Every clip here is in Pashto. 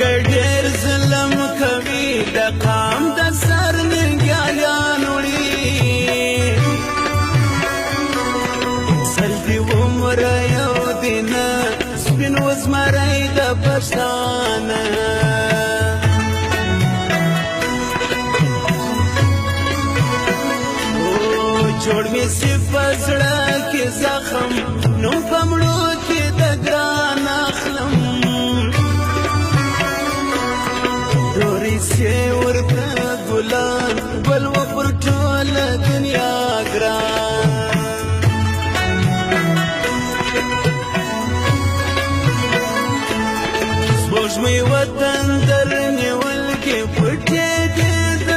مرګ ډېر ظلم کوي د قام د سر ننګیالیان وړي سل دې عمره یو دینه سپین وزمری د پښتانه جوړ مې سي په زړه کې زخم نوم په مړو کې د ګران اخلم ډورې سي ورته ګلان بل و پر ټوله دنیا ګران سپوږمۍ وطن در نیول کې پټې دې د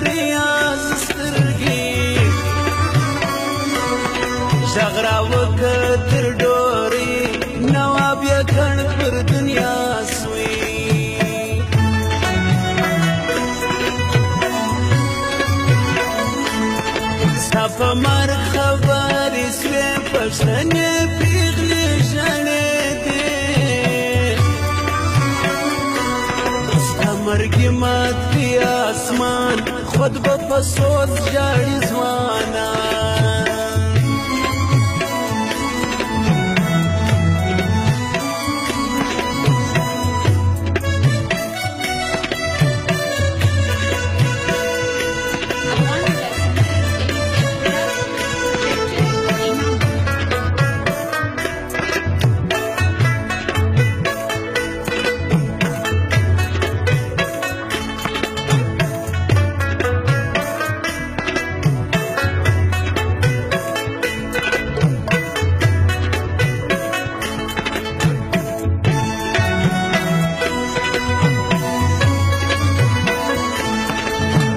ریاض سترګې غږ راوکړ تر ډورې نواب یې کړ پر دنیا سوی ستا په مرګ خبرې سوې پښتنې پیغلې ژړېدې ستا مرګ یې مات کړي اسمان خود به په سوز ژاړي ځوانان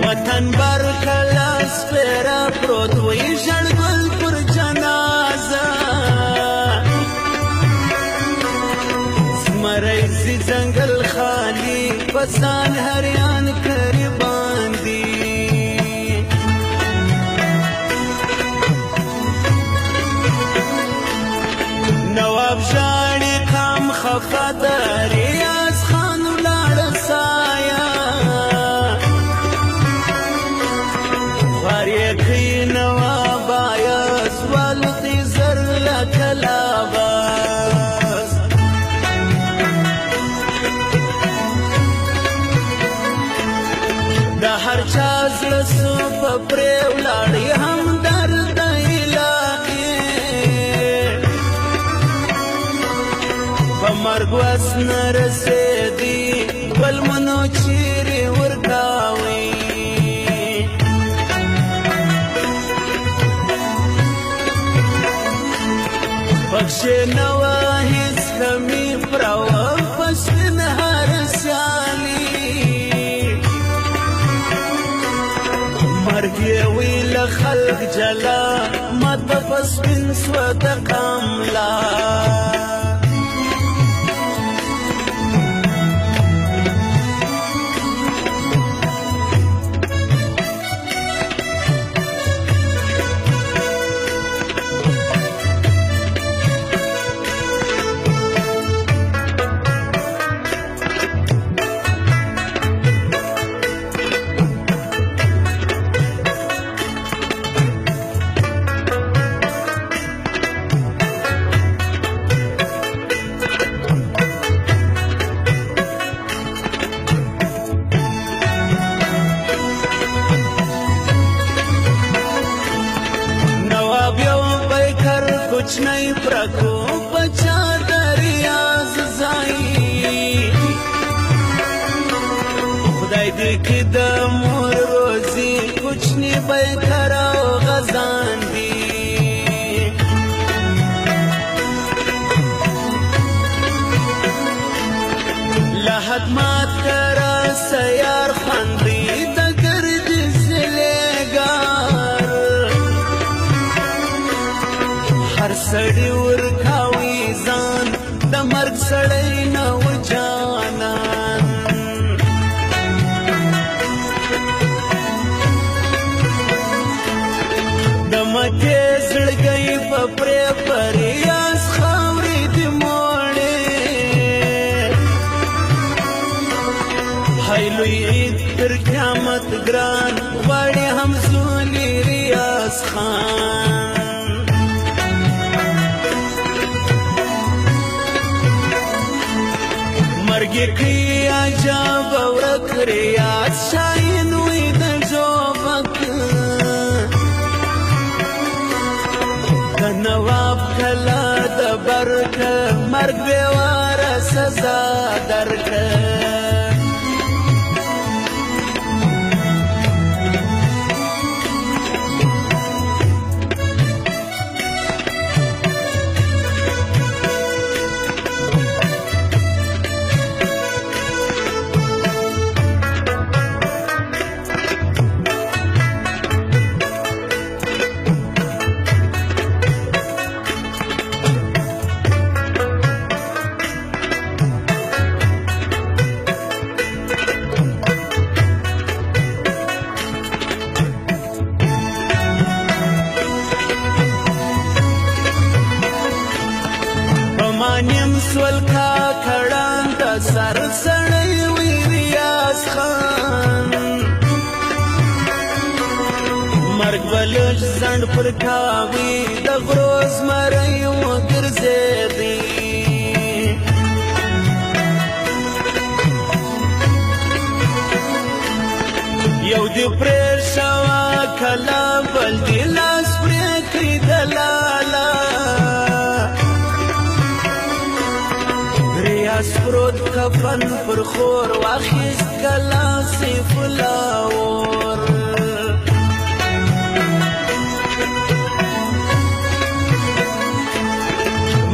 وطن بر کلاس پیرا پروت وی ژړګل پر جنازه زمری سي ځنګل خالي پسان هریان کری باندې نواب ژاړي قام خفه د ریاض خان ولاړه سایه د هر چا زړه سو په پرې ولاړې همدرد علاقې په مرګ وس نه رسېدي بل منو چیرې ورکاوي بخشې نه وه هېڅ کمي پروا په سپین هر سیالي مرګ یې وی له خلق جلا ماته په سپین سوه د قملا کوچنی پرکو بچا د ریاض ځای خدای دې کې د مور روزي کوچنی بیکر او غزان دي لحد مات کرا سیار خاندي د ګرد زلګار هر سړی ورکاوي ځان د مرګ سړی نه و جانان د مکې زړګی په پرې پریاس خاورې دې موړې هایلوی عید تر قیامت ګران غواړي همزولي ریاض خان مرګ کې عجب ورک ریاض شاین وي د جوبک د نواب کلا د برک مرګ به واره سزا درک نیم سول کا کړان د سر سړی وی ریاض خان مرګ ولج زند پر کاوی د غروز مړی وګرځېدی یو دی پرې شوا کلا بل دی لاس پرې کړی دلالا سپروت کفن پر خور واخیست کلا سیف لاور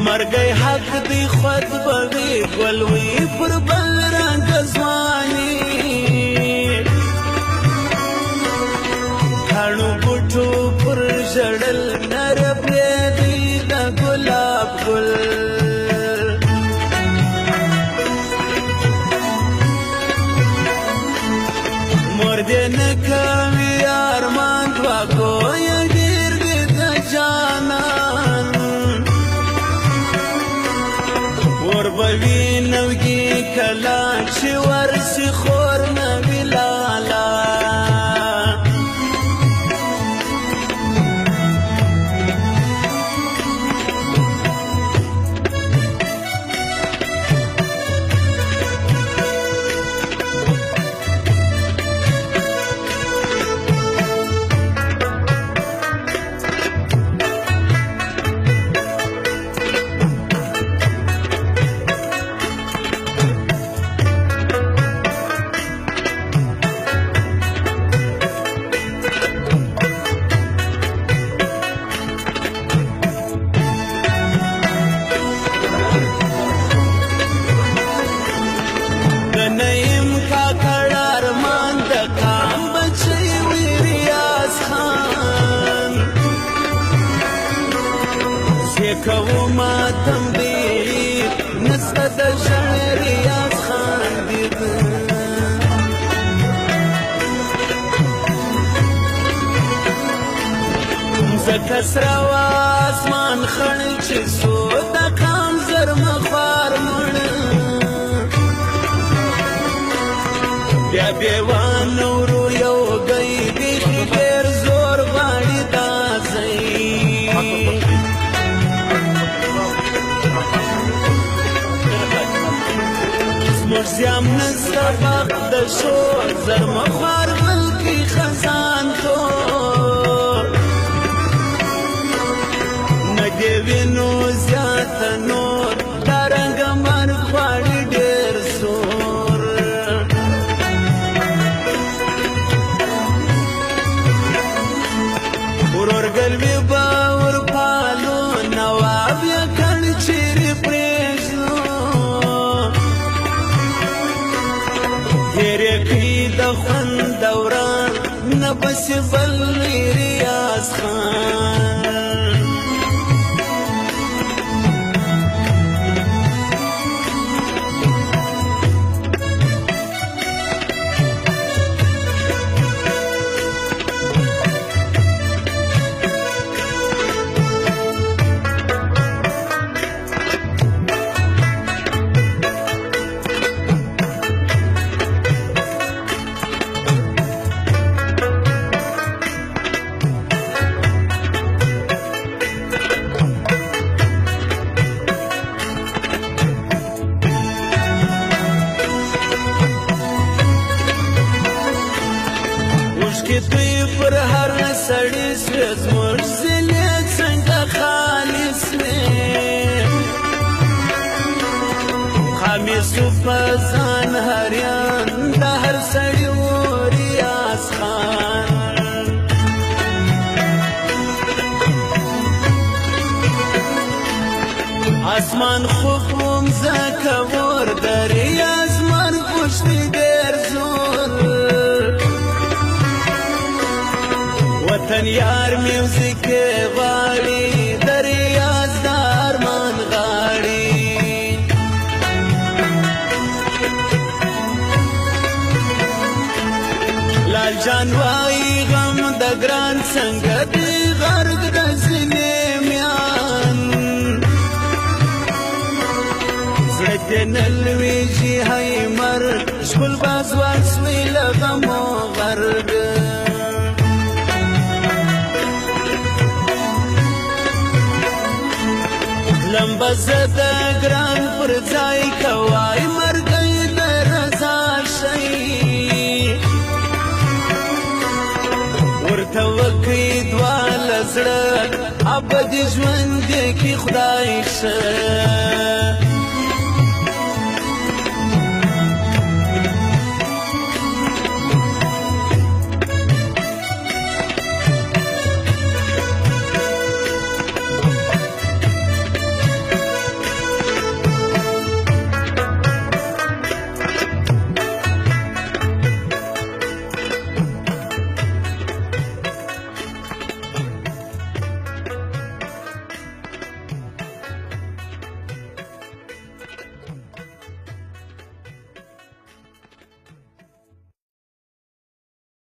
مرګی حق دی خود بغی گلوی پر بل رنگ زوانی کھانو بوټو پر ژړل نر پریدی د ګلاب ګل نکوي ارمان دواکو یا ډیر دی د جانان وربوي نوګي کلا چې ورسي خور نوي لالا کوو ماتم دی نسته د ژړ ریاض خان دید ځکه سره وه اسمان خړ چې څو د قام زرمه خوار مړ بیا بېوانه ورو یو ګی بیخي ډېر زور غواړي دا ځای مرزیم نسته وخت د شور زرمه خوار ملکی خزان تور نه دې وینو زیاته نور دا رنګه مرګ غواړي ډېر زور ورورګل مې به ورپالو نواب یې کڼ چیرې پرېږدو تیرې کړي د خوند دوران نه بسې بل ریاض خان دوی پر هر سړي سره زموږ ځلې څنګه خالص وې خامیسو په ځان هریان د هر سړي و ریاض خان آسمان خوبم زکه ور د ریاض من پشتی ډېر زور وطن یار میوزیک غواړي د ریاض د ارمان غاړي لال جان وایي غم د ګران څنګه دی غرق د سینې میان زړه دې نه لویږي هی مرګ ښکل به ځوان سوی له غمو غرق لمبه زه د ګران پر ځای کوای مرګی د رضا شي ورته وکړي دواړه زړه ابدي ژوند کې خدای شه